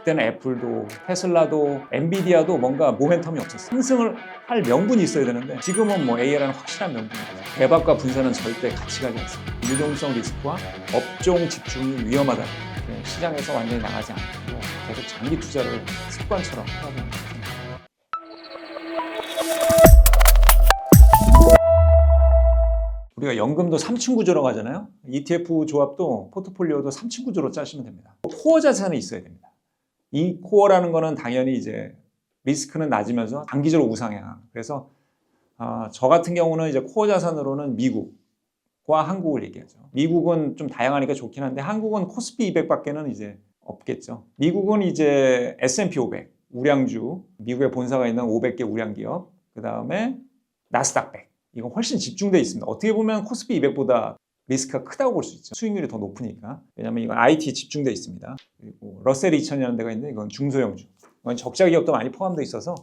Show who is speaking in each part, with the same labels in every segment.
Speaker 1: 그때는 애플도 테슬라도 엔비디아도 뭔가 모멘텀이 없었어요. 상승을 할 명분이 있어야 되는데 지금은 뭐 AI라는 확실한 명분이죠. 대박과 분산은 절대 같이 가지 않습니다. 유동성 리스크와 업종 집중이 위험하다. 시장에서 완전히 나가지 않고 계속 장기 투자를 습관처럼 하다 보니다. 우리가 연금도 3층 구조라고 하잖아요. ETF 조합도 포트폴리오도 3층 구조로 짜시면 됩니다. 코어 자산이 있어야 됩니다. 이 코어라는 거는 당연히 이제 리스크는 낮으면서 장기적으로 우상향. 그래서 저 같은 경우는 이제 코어 자산으로는 미국과 한국을 얘기하죠. 미국은 좀 다양하니까 좋긴 한데 한국은 코스피 200밖에는 이제 없겠죠. 미국은 이제 S&P 500 우량주, 미국에 본사가 있는 500개 우량 기업, 그 다음에 나스닥 100. 이건 훨씬 집중되어 있습니다. 어떻게 보면 코스피 200보다 리스크가 크다고 볼 수 있죠. 수익률이 더 높으니까. 왜냐하면 이건 IT에 집중되어 있습니다. 그리고 러셀 2000이라는 데가 있는데 이건 중소형주. 이건 적자 기업도 많이 포함되어 있어서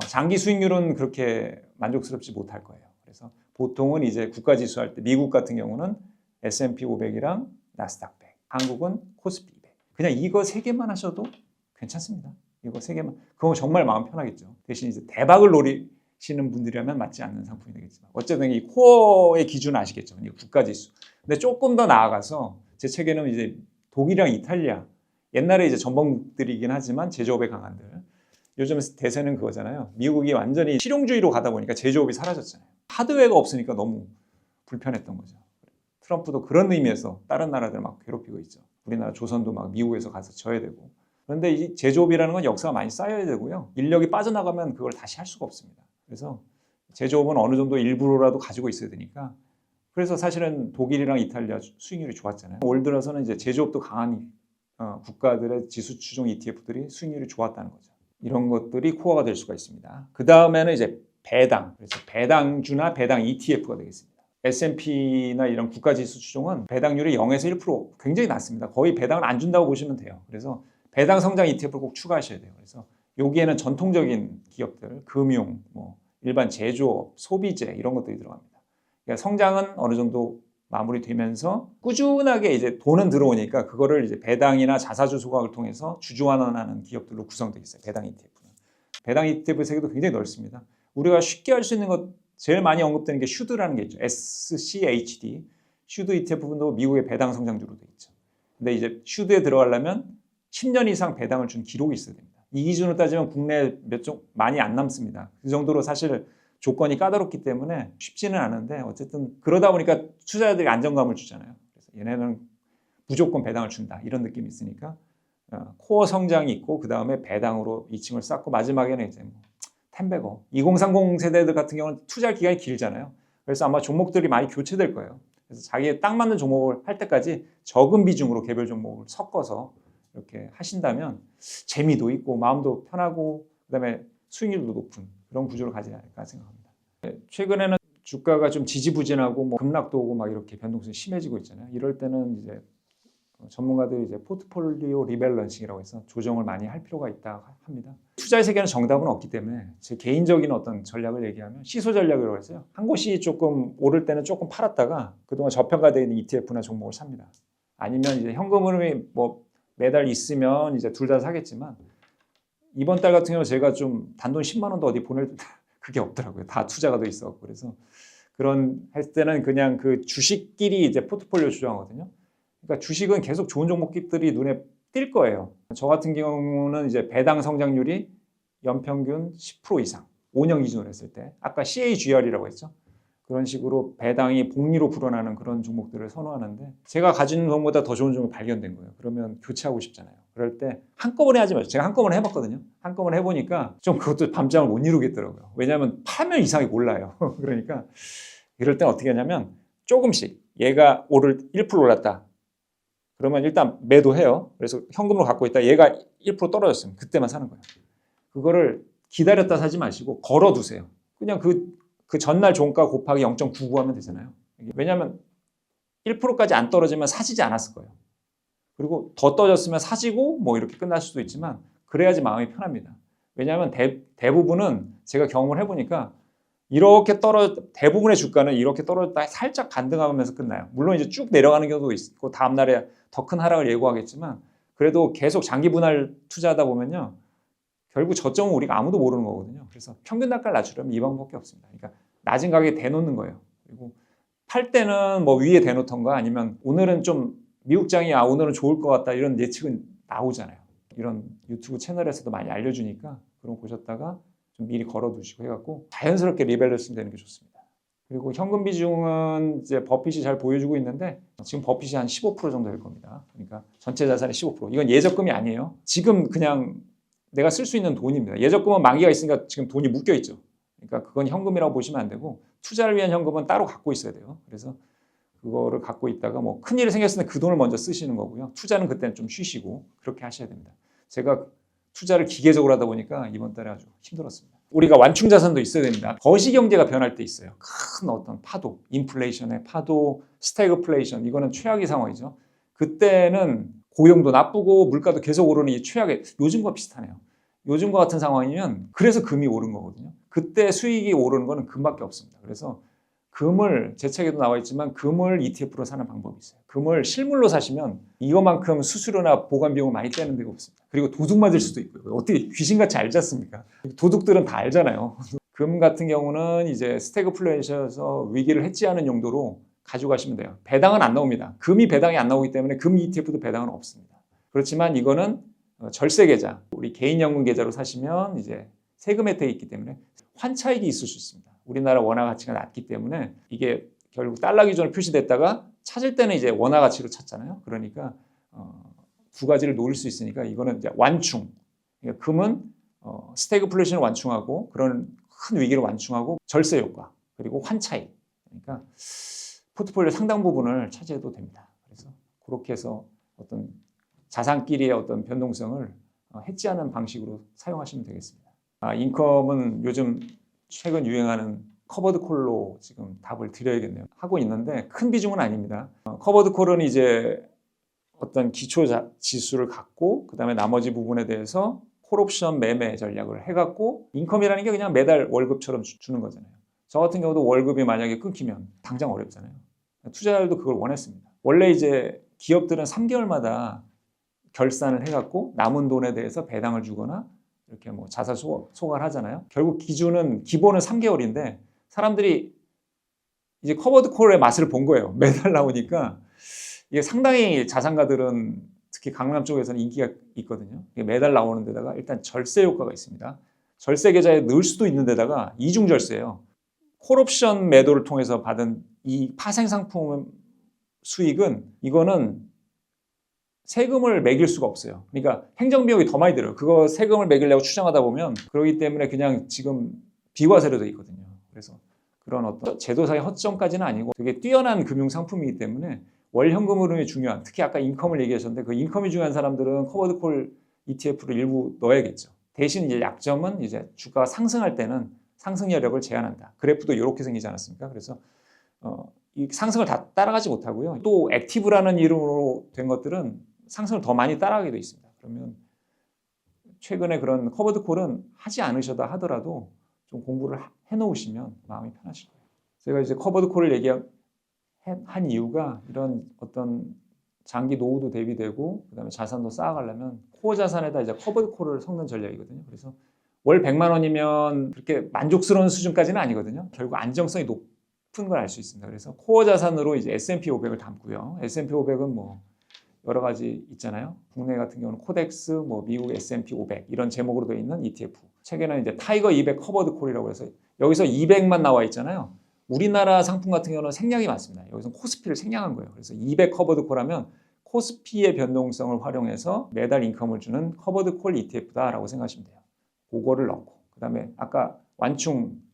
Speaker 1: 장기 수익률은 그렇게 만족스럽지 못할 거예요. 그래서 보통은 이제 국가지수 할 때 미국 같은 경우는 S&P 500이랑 나스닥 100, 한국은 코스피 200. 그냥 이거 3개만 하셔도 괜찮습니다. 이거 3개만. 그건 정말 마음 편하겠죠. 대신 이제 대박을 노리시는 분들이라면 맞지 않는 상품이 되겠지만 어쨌든 이 코어의 기준은 아시겠죠. 국가지수. 근데 조금 더 나아가서 제 책에는 이제 독일이랑 이탈리아 옛날에 이제 전범국들이긴 하지만 제조업에 강한들 요즘 대세는 그거잖아요. 미국이 완전히 실용주의로 가다 보니까 제조업이 사라졌잖아요. 하드웨어가 없으니까 너무 불편했던 거죠. 트럼프도 그런 의미에서 다른 나라들 막 괴롭히고 있죠. 우리나라 조선도 막 미국에서 가서 져야 되고. 그런데 이 제조업이라는 건 역사가 많이 쌓여야 되고요. 인력이 빠져나가면 그걸 다시 할 수가 없습니다. 그래서 제조업은 어느 정도 일부라도 가지고 있어야 되니까 그래서 사실은 독일이랑 이탈리아 수익률이 좋았잖아요. 올 들어서는 이제 제조업도 강한 국가들의 지수 추종 ETF들이 수익률이 좋았다는 거죠. 이런 것들이 코어가 될 수가 있습니다. 그 다음에는 이제 배당, 그래서 배당주나 배당 ETF가 되겠습니다. S&P나 이런 국가지수 추종은 배당률이 0에서 1% 굉장히 낮습니다. 거의 배당을 안 준다고 보시면 돼요. 그래서 배당 성장 ETF를 꼭 추가하셔야 돼요. 그래서 여기에는 전통적인 기업들, 금융, 뭐 일반 제조업, 소비재 이런 것들이 들어갑니다. 그러니까 성장은 어느 정도 마무리되면서 꾸준하게 이제 돈은 들어오니까 그거를 이제 배당이나 자사주 소각을 통해서 주주환원하는 기업들로 구성되어 있어요. 배당 ETF는. 배당 ETF 세계도 굉장히 넓습니다. 우리가 쉽게 할 수 있는 것 제일 많이 언급되는 게 슈드라는 게 있죠. SCHD. 슈드 ETF도 미국의 배당 성장주로 되어 있죠. 근데 이제 슈드에 들어가려면 10년 이상 배당을 준 기록이 있어야 됩니다. 이 기준으로 따지면 국내 몇 종 많이 안 남습니다. 그 정도로 사실 조건이 까다롭기 때문에 쉽지는 않은데 어쨌든 그러다 보니까 투자자들이 안정감을 주잖아요. 그래서 얘네는 무조건 배당을 준다 이런 느낌이 있으니까 코어 성장이 있고 그 다음에 배당으로 2층을 쌓고 마지막에는 이제 뭐 텐베거 2030 세대들 같은 경우는 투자 기간이 길잖아요. 그래서 아마 종목들이 많이 교체될 거예요. 그래서 자기에 딱 맞는 종목을 할 때까지 적은 비중으로 개별 종목을 섞어서 이렇게 하신다면 재미도 있고 마음도 편하고 그다음에 수익률도 높은 그런 구조를 가지지 않을까 생각합니다. 최근에는 주가가 좀 지지부진하고 뭐 급락도 오고 막 이렇게 변동성이 심해지고 있잖아요. 이럴 때는 이제 전문가들이 이제 포트폴리오 리밸런싱이라고 해서 조정을 많이 할 필요가 있다고 합니다. 투자의 세계는 정답은 없기 때문에 제 개인적인 어떤 전략을 얘기하면 시소 전략이라고 해서요. 한 곳이 조금 오를 때는 조금 팔았다가 그동안 저평가되어 있는 ETF나 종목을 삽니다. 아니면 이제 현금 흐름이 뭐 매달 있으면 이제 둘 다 사겠지만 이번 달 같은 경우 제가 좀 단돈 10만 원도 어디 보낼 그게 없더라고요. 다 투자가 돼 있었고 그래서 그런 할 때는 그냥 그 주식끼리 이제 포트폴리오 조정하거든요. 그러니까 주식은 계속 좋은 종목들이 눈에 띌 거예요. 저 같은 경우는 이제 배당 성장률이 연평균 10% 이상 5년 기준으로 했을 때 아까 CAGR이라고 했죠. 그런 식으로 배당이 복리로 불어나는 그런 종목들을 선호하는데 제가 가진 돈보다 더 좋은 종목이 발견된 거예요. 그러면 교체하고 싶잖아요. 그럴 때 한꺼번에 하지 마세요. 제가 한꺼번에 해봤거든요. 한꺼번에 해보니까 좀 그것도 밤잠을 못 이루겠더라고요. 왜냐하면 팔면 이상이 몰라요. 그러니까 이럴 땐 어떻게 하냐면 조금씩 얘가 1% 올랐다. 그러면 일단 매도해요. 그래서 현금으로 갖고 있다. 얘가 1% 떨어졌으면 그때만 사는 거예요. 그거를 기다렸다 사지 마시고 걸어두세요. 그냥 그 전날 종가 곱하기 0.99 하면 되잖아요. 왜냐하면 1%까지 안 떨어지면 사지지 않았을 거예요. 그리고 더 떨어졌으면 사지고 뭐 이렇게 끝날 수도 있지만 그래야지 마음이 편합니다. 왜냐하면 대부분은 제가 경험을 해보니까 이렇게 대부분의 주가는 이렇게 떨어졌다 살짝 반등하면서 끝나요. 물론 이제 쭉 내려가는 경우도 있고 다음날에 더 큰 하락을 예고하겠지만 그래도 계속 장기 분할 투자하다 보면요. 결국 저점은 우리가 아무도 모르는 거거든요. 그래서 평균 단가를 낮추려면 이 방법밖에 없습니다. 그러니까 낮은 가격에 대놓는 거예요. 그리고 팔 때는 뭐 위에 대놓던가 아니면 오늘은 좀 미국장이 오늘은 좋을 것 같다 이런 예측은 나오잖아요. 이런 유튜브 채널에서도 많이 알려주니까 그런 거 보셨다가 좀 미리 걸어두시고 해갖고 자연스럽게 리밸런스 되는 게 좋습니다. 그리고 현금 비중은 이제 버핏이 잘 보여주고 있는데 지금 버핏이 한 15% 정도 될 겁니다. 그러니까 전체 자산의 15%. 이건 예적금이 아니에요. 지금 그냥 내가 쓸 수 있는 돈입니다. 예적금은 만기가 있으니까 지금 돈이 묶여 있죠. 그러니까 그건 현금이라고 보시면 안 되고 투자를 위한 현금은 따로 갖고 있어야 돼요. 그래서 그거를 갖고 있다가 뭐 큰일이 생겼을 때 그 돈을 먼저 쓰시는 거고요. 투자는 그때는 좀 쉬시고 그렇게 하셔야 됩니다. 제가 투자를 기계적으로 하다 보니까 이번 달에 아주 힘들었습니다. 우리가 완충 자산도 있어야 됩니다. 거시 경제가 변할 때 있어요. 큰 어떤 파도, 인플레이션의 파도, 스태그플레이션 이거는 최악의 상황이죠. 그때는 고용도 나쁘고 물가도 계속 오르는 이 최악의 요즘과 비슷하네요. 요즘과 같은 상황이면 그래서 금이 오른 거거든요. 그때 수익이 오르는 거는 금밖에 없습니다. 그래서 금을 제 책에도 나와 있지만 금을 ETF로 사는 방법이 있어요. 금을 실물로 사시면 이거만큼 수수료나 보관 비용을 많이 떼는 데가 없습니다. 그리고 도둑 맞을 수도 있고요. 어떻게 귀신같이 알지 않습니까? 도둑들은 다 알잖아요. 금 같은 경우는 이제 스태그플레이션에서 위기를 해지하는 용도로 가져가시면 돼요. 배당은 안 나옵니다. 금이 배당이 안 나오기 때문에 금 ETF도 배당은 없습니다. 그렇지만 이거는 절세 계좌, 우리 개인 연금 계좌로 사시면 이제 세금 혜택이 있기 때문에 환차익이 있을 수 있습니다. 우리나라 원화 가치가 낮기 때문에 이게 결국 달러 기준으로 표시됐다가 찾을 때는 이제 원화 가치로 찾잖아요. 그러니까 두 가지를 노릴 수 있으니까 이거는 이제 완충. 그러니까 금은 스태그플레이션을 완충하고 그런 큰 위기를 완충하고 절세 효과 그리고 환차익. 그러니까 포트폴리오 상당 부분을 차지해도 됩니다. 그래서 그렇게 해서 어떤 자산끼리의 어떤 변동성을 해지하는 방식으로 사용하시면 되겠습니다. 인컴은 요즘 최근 유행하는 커버드 콜로 지금 답을 드려야겠네요. 하고 있는데 큰 비중은 아닙니다. 커버드 콜은 이제 어떤 기초 지수를 갖고 그다음에 나머지 부분에 대해서 콜옵션 매매 전략을 해갖고 인컴이라는 게 그냥 매달 월급처럼 주는 거잖아요. 저 같은 경우도 월급이 만약에 끊기면 당장 어렵잖아요. 투자자들도 그걸 원했습니다. 원래 이제 기업들은 3개월마다 결산을 해갖고 남은 돈에 대해서 배당을 주거나 이렇게 뭐 자산 소각을 하잖아요. 결국 기준은 기본은 3개월인데 사람들이 이제 커버드 콜의 맛을 본 거예요. 매달 나오니까 이게 상당히 자산가들은 특히 강남 쪽에서는 인기가 있거든요. 이게 매달 나오는 데다가 일단 절세 효과가 있습니다. 절세 계좌에 넣을 수도 있는 데다가 이중 절세예요. 콜옵션 매도를 통해서 받은 이 파생 상품 수익은 이거는 세금을 매길 수가 없어요. 그러니까 행정비용이 더 많이 들어요. 그거 세금을 매기려고 추정하다 보면 그러기 때문에 그냥 지금 비과세로 돼 있거든요. 그래서 그런 어떤 제도상의 허점까지는 아니고 되게 뛰어난 금융상품이기 때문에 월현금 흐름이 중요한 특히 아까 인컴을 얘기하셨는데 그 인컴이 중요한 사람들은 커버드콜 ETF를 일부 넣어야겠죠. 대신 이제 약점은 이제 주가가 상승할 때는 상승 여력을 제한한다. 그래프도 이렇게 생기지 않았습니까? 그래서 이 상승을 다 따라가지 못하고요. 또 액티브라는 이름으로 된 것들은 상승을 더 많이 따라가게 돼 있습니다. 그러면 최근에 그런 커버드 콜은 하지 않으셔도 하더라도 좀 공부를 해놓으시면 마음이 편하실 거예요. 제가 이제 커버드 콜을 한 이유가 이런 어떤 장기 노후도 대비되고 그다음에 자산도 쌓아가려면 코어 자산에다 이제 커버드 콜을 섞는 전략이거든요. 그래서 월 100만 원이면 그렇게 만족스러운 수준까지는 아니거든요. 결국 안정성이 높은 걸 알 수 있습니다. 그래서 코어 자산으로 이제 S&P 500을 담고요. S&P 500은 뭐 여러 가지 있잖아요. 국내 같은 경우는 코덱스, 뭐 미국 S&P 500 이런 제목으로 되어 있는 ETF. 최근에는 이제 타이거 200 커버드 콜이라고 해서 여기서 200만 나와 있잖아요. 우리나라 상품 같은 경우는 생략이 많습니다. 여기서 코스피를 생략한 거예요. 그래서 200 커버드 콜하면 코스피의 변동성을 활용해서 매달 인컴을 주는 커버드 콜 ETF다라고 생각하시면 돼요. 그거를 넣고 그다음에 아까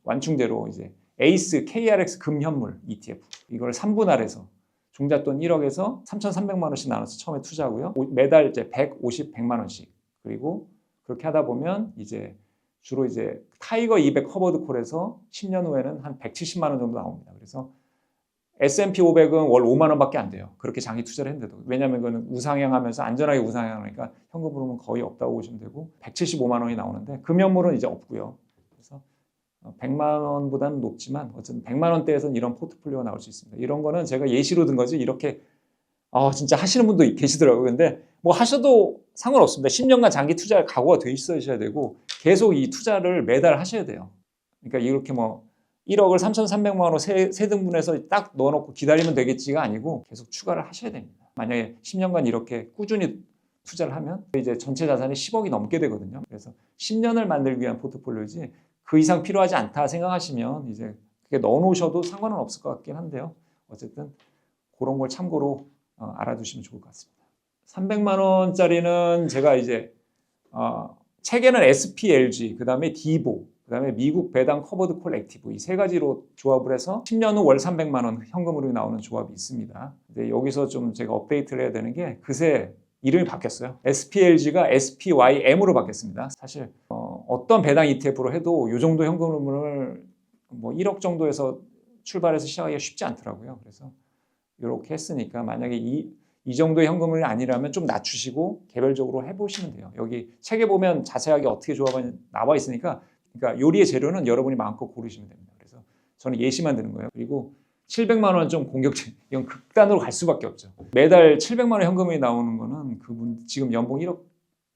Speaker 1: 완충제로 이제 에이스 KRX 금현물 ETF 이걸 3분할해서 종잣돈 1억에서 3,300만 원씩 나눠서 처음에 투자하고요. 매달 이제 150, 100만 원씩. 그리고 그렇게 하다 보면 이제 주로 이제 타이거 200 커버드 콜에서 10년 후에는 한 170만 원 정도 나옵니다. 그래서 S&P 500은 월 5만 원밖에 안 돼요. 그렇게 장기 투자를 했는데도. 왜냐하면 그거는 우상향하면서 안전하게 우상향하니까 현금 흐름은 거의 없다고 보시면 되고 175만 원이 나오는데 금연물은 이제 없고요. 그래서 100만 원보다는 높지만 어쨌든 100만 원대에서는 이런 포트폴리오가 나올 수 있습니다. 이런 거는 제가 예시로 든 거지 이렇게 진짜 하시는 분도 계시더라고요. 근데 뭐 하셔도 상관없습니다. 10년간 장기 투자할 각오가 돼 있으셔야 되고 계속 이 투자를 매달 하셔야 돼요. 그러니까 이렇게 뭐 1억을 3,300만 원으로 세 등분해서 딱 넣어놓고 기다리면 되겠지가 아니고 계속 추가를 하셔야 됩니다. 만약에 10년간 이렇게 꾸준히 투자를 하면 이제 전체 자산이 10억이 넘게 되거든요. 그래서 10년을 만들기 위한 포트폴리오지 그 이상 필요하지 않다 생각하시면 이제 그게 넣어놓으셔도 상관은 없을 것 같긴 한데요. 어쨌든 그런 걸 참고로 알아두시면 좋을 것 같습니다. 300만 원짜리는 제가 이제 책에는 SPLG, 그 다음에 디보, 그 다음에 미국 배당 커버드 콜 액티브 이 세 가지로 조합을 해서 10년 후 월 300만 원 현금으로 나오는 조합이 있습니다. 근데 여기서 좀 제가 업데이트를 해야 되는 게 그새 이름이 바뀌었어요. SPLG가 SPYM으로 바뀌었습니다. 사실 어떤 배당 ETF로 해도 이 정도 현금을 뭐 1억 정도에서 출발해서 시작하기가 쉽지 않더라고요. 그래서 이렇게 했으니까 만약에 이 정도의 현금을 아니라면 좀 낮추시고 개별적으로 해보시면 돼요. 여기 책에 보면 자세하게 어떻게 조합하는지 나와 있으니까 그러니까 요리의 재료는 여러분이 마음껏 고르시면 됩니다. 그래서 저는 예시만 드는 거예요. 그리고 700만 원 좀 공격적, 이건 극단으로 갈 수밖에 없죠. 매달 700만 원 현금이 나오는 거는 그분 지금 연봉 1억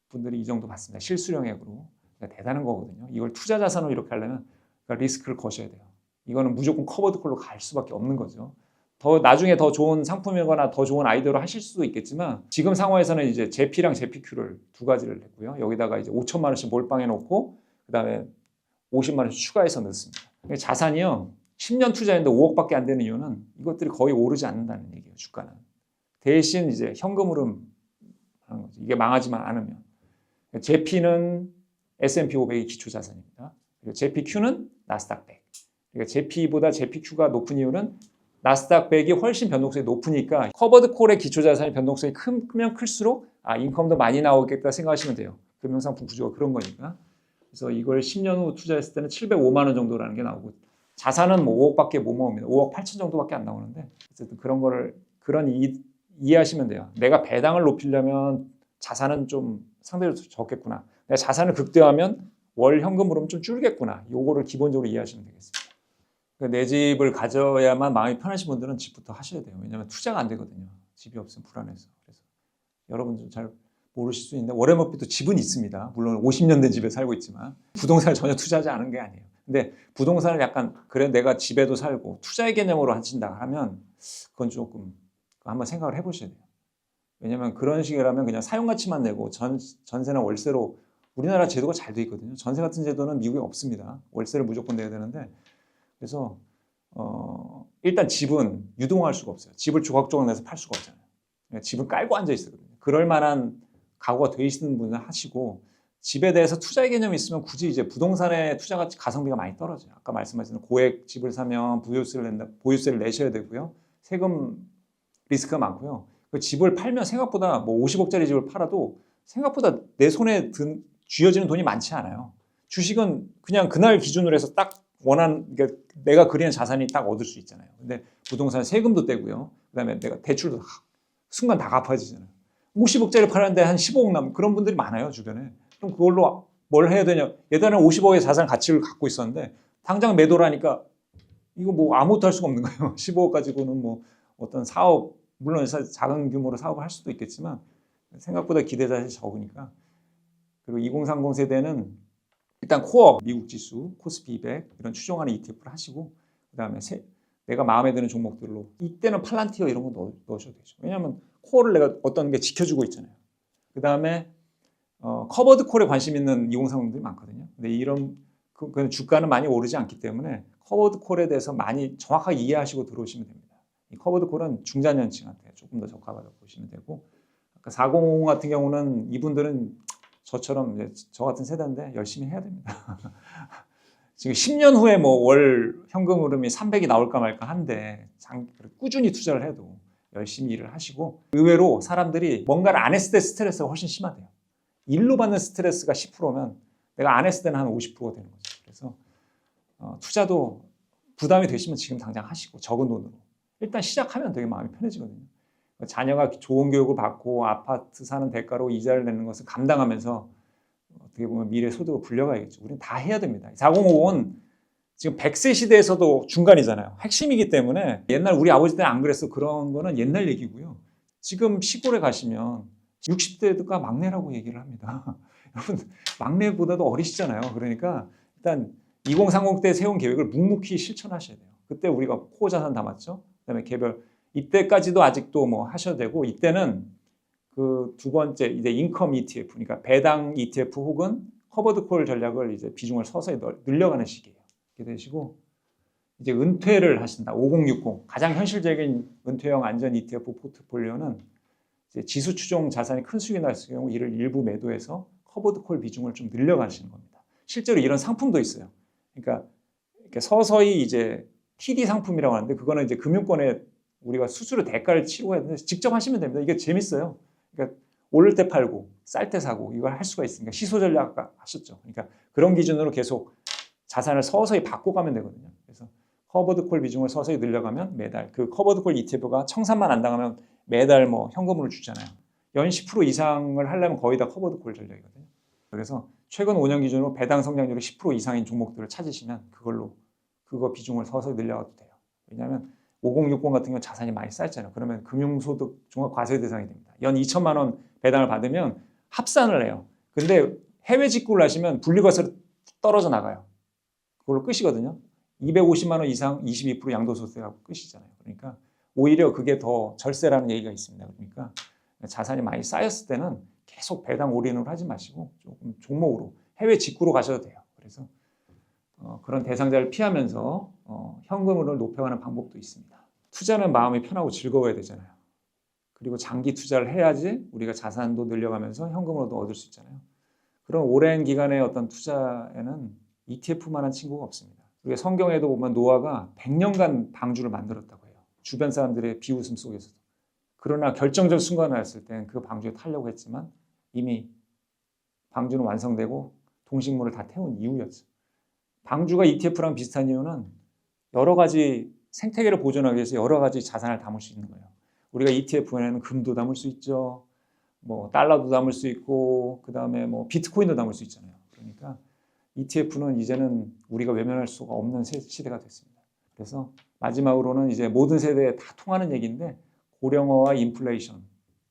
Speaker 1: 분들이 이 정도 받습니다. 실수령액으로. 그러니까 대단한 거거든요. 이걸 투자 자산으로 이렇게 하려면 그러니까 리스크를 거셔야 돼요. 이거는 무조건 커버드 콜로 갈 수밖에 없는 거죠. 더 나중에 더 좋은 상품이거나 더 좋은 아이디어로 하실 수도 있겠지만 지금 상황에서는 이제 제피랑 제피큐를 두 가지를 냈고요. 여기다가 이제 5천만 원씩 몰빵해 놓고 그다음에 50만 원씩 추가해서 넣습니다. 자산이요. 10년 투자했는데 5억밖에 안 되는 이유는 이것들이 거의 오르지 않는다는 얘기예요. 주가는. 대신 이제 현금 흐름 하는 거죠. 이게 망하지만 않으면. 제피는 S&P 500이 기초 자산입니다. 그리고 제피큐는 나스닥 100. 그러니까 제피보다 제피큐가 높은 이유는 나스닥 100이 훨씬 변동성이 높으니까 커버드 콜의 기초 자산이 변동성이 크면 클수록 인컴도 많이 나오겠다 생각하시면 돼요. 금융상품 구조가 그런 거니까. 그래서 이걸 10년 후 투자했을 때는 705만 원 정도라는 게 나오고 자산은 뭐 5억밖에 못 모읍니다. 5억 8천 정도밖에 안 나오는데 어쨌든 이해하시면 돼요. 내가 배당을 높이려면 자산은 좀 상대적으로 적겠구나. 내가 자산을 극대화하면 월 현금 흐름 좀 줄겠구나. 요거를 기본적으로 이해하시면 되겠습니다. 내 집을 가져야만 마음이 편하신 분들은 집부터 하셔야 돼요. 왜냐하면 투자가 안 되거든요. 집이 없으면 불안해서. 그래서 여러분들 잘 모르실 수 있는데 워렌 버핏도 집은 있습니다. 물론 50년 된 집에 살고 있지만 부동산을 전혀 투자하지 않은 게 아니에요. 근데 부동산을 약간 그래 내가 집에도 살고 투자의 개념으로 하신다 하면 그건 조금 한번 생각을 해보셔야 돼요. 왜냐하면 그런 식이라면 그냥 사용가치만 내고 전세나 월세로 우리나라 제도가 잘 돼 있거든요. 전세 같은 제도는 미국에 없습니다. 월세를 무조건 내야 되는데 그래서 일단 집은 유동할 수가 없어요. 집을 조각조각 내서 팔 수가 없잖아요. 그러니까 집은 깔고 앉아 있거든요. 그럴 만한 각오가 돼 있는 분은 하시고 집에 대해서 투자의 개념이 있으면 굳이 이제 부동산에 투자가 가성비가 많이 떨어져요. 아까 말씀하신 고액 집을 사면 보유세를 내셔야 되고요. 세금 리스크가 많고요. 그 집을 팔면 생각보다 뭐 50억짜리 집을 팔아도 생각보다 내 손에 쥐어지는 돈이 많지 않아요. 주식은 그냥 그날 기준으로 해서 딱 그러니까 내가 그리는 자산이 딱 얻을 수 있잖아요. 근데 부동산 세금도 떼고요. 그다음에 내가 대출도 순간 다 갚아지잖아요. 50억짜리 팔았는데 한 15억 남 그런 분들이 많아요 주변에. 그럼 그걸로 뭘 해야 되냐? 예전에 50억의 자산 가치를 갖고 있었는데 당장 매도를 하니까 이거 뭐 아무것도 할 수가 없는 거예요. 15억 가지고는 뭐 어떤 사업 물론 작은 규모로 사업을 할 수도 있겠지만 생각보다 기대 자산이 적으니까. 그리고 2030 세대는 일단 코어 미국 지수 코스피 200 이런 추종하는 ETF를 하시고 그다음에 내가 마음에 드는 종목들로 이때는 팔란티어 이런 거 넣으셔도 되죠. 왜냐하면 코어를 내가 어떤 게 지켜주고 있잖아요. 그다음에 커버드 콜에 관심 있는 2030들이 많거든요. 근데 이런 주가는 많이 오르지 않기 때문에 커버드 콜에 대해서 많이 정확하게 이해하시고 들어오시면 됩니다. 이 커버드 콜은 중장년층한테 조금 더 적합하다고 보시면 되고 아까 4050 같은 경우는 이분들은 저처럼 이제 저 같은 세대인데 열심히 해야 됩니다. 지금 10년 후에 뭐 월 현금 흐름이 300이 나올까 말까 한데 꾸준히 투자를 해도 열심히 일을 하시고 의외로 사람들이 뭔가를 안 했을 때 스트레스가 훨씬 심하대요. 일로 받는 스트레스가 10%면 내가 안 했을 때는 한 50%가 되는 거죠. 그래서 투자도 부담이 되시면 지금 당장 하시고 적은 돈으로 일단 시작하면 되게 마음이 편해지거든요. 자녀가 좋은 교육을 받고 아파트 사는 대가로 이자를 내는 것을 감당하면서 어떻게 보면 미래 소득을 불려가야겠죠. 우리는 다 해야 됩니다. 4050은 지금 100세 시대에서도 중간이잖아요. 핵심이기 때문에 옛날 우리 아버지 때는 안 그랬어. 그런 거는 옛날 얘기고요. 지금 시골에 가시면 60대가 막내라고 얘기를 합니다. 여러분 막내보다도 어리시잖아요. 그러니까 일단 2030 때 세운 계획을 묵묵히 실천하셔야 돼요. 그때 우리가 코어 자산 담았죠. 그다음에 개별 이때까지도 아직도 뭐 하셔도 되고 이때는 그 두 번째 이제 인컴 ETF 그러니까 배당 ETF 혹은 커버드 콜 전략을 이제 비중을 서서히 늘려가는 시기예요. 이렇게 되시고 이제 은퇴를 하신다. 5060 가장 현실적인 은퇴형 안전 ETF 포트폴리오는 이제 지수 추종 자산이 큰 수익이 났을 경우 이를 일부 매도해서 커버드 콜 비중을 좀 늘려가시는 겁니다. 실제로 이런 상품도 있어요. 그러니까 이렇게 서서히 이제 TD 상품이라고 하는데 그거는 이제 금융권에 우리가 수수료 대가를 치르고 해야 되는데 직접 하시면 됩니다. 이게 재밌어요. 그러니까 오를 때 팔고 쌀 때 사고 이걸 할 수가 있으니까 시소 전략 아까 하셨죠. 그러니까 그런 기준으로 계속 자산을 서서히 바꿔가면 되거든요. 그래서 커버드 콜 비중을 서서히 늘려가면 매달 그 커버드 콜 ETF가 청산만 안 당하면 매달 뭐 현금으로 주잖아요. 연 10% 이상을 하려면 거의 다 커버드 콜 전략이거든요. 그래서 최근 5년 기준으로 배당 성장률이 10% 이상인 종목들을 찾으시면 그거 비중을 서서히 늘려가도 돼요. 왜냐하면 5060 같은 경우 자산이 많이 쌓였잖아요. 그러면 금융소득 종합과세 대상이 됩니다. 연 2천만 원 배당을 받으면 합산을 해요. 근데 해외 직구를 하시면 분리과세로 떨어져 나가요. 그걸로 끝이거든요. 250만 원 이상 22% 양도소득하고 끝이잖아요. 그러니까 오히려 그게 더 절세라는 얘기가 있습니다. 그러니까 자산이 많이 쌓였을 때는 계속 배당 올인을 하지 마시고 조금 종목으로 해외 직구로 가셔도 돼요. 그래서 그런 대상자를 피하면서 현금을 높여가는 방법도 있습니다. 투자는 마음이 편하고 즐거워야 되잖아요. 그리고 장기 투자를 해야지 우리가 자산도 늘려가면서 현금으로도 얻을 수 있잖아요. 그런 오랜 기간의 어떤 투자에는 ETF만한 친구가 없습니다. 우리가 성경에도 보면 노아가 100년간 방주를 만들었다고 해요. 주변 사람들의 비웃음 속에서도. 그러나 결정적 순간을 왔을 땐 그 방주에 타려고 했지만 이미 방주는 완성되고 동식물을 다 태운 이후였죠. 방주가 ETF랑 비슷한 이유는 여러 가지 생태계를 보존하기 위해서 여러 가지 자산을 담을 수 있는 거예요. 우리가 ETF에는 금도 담을 수 있죠. 뭐 달러도 담을 수 있고 그다음에 뭐 비트코인도 담을 수 있잖아요. 그러니까 ETF는 이제는 우리가 외면할 수가 없는 시대가 됐습니다. 그래서 마지막으로는 이제 모든 세대에 다 통하는 얘기인데 고령화와 인플레이션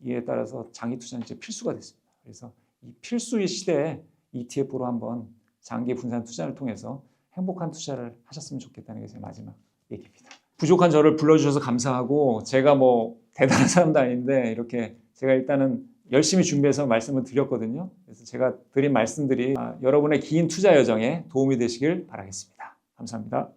Speaker 1: 이에 따라서 장기 투자는 이제 필수가 됐습니다. 그래서 이 필수의 시대에 ETF로 한번 장기 분산 투자를 통해서 행복한 투자를 하셨으면 좋겠다는 게 제 마지막 얘기입니다. 부족한 저를 불러주셔서 감사하고 제가 뭐 대단한 사람도 아닌데 이렇게 제가 일단은 열심히 준비해서 말씀을 드렸거든요. 그래서 제가 드린 말씀들이 여러분의 긴 투자 여정에 도움이 되시길 바라겠습니다. 감사합니다.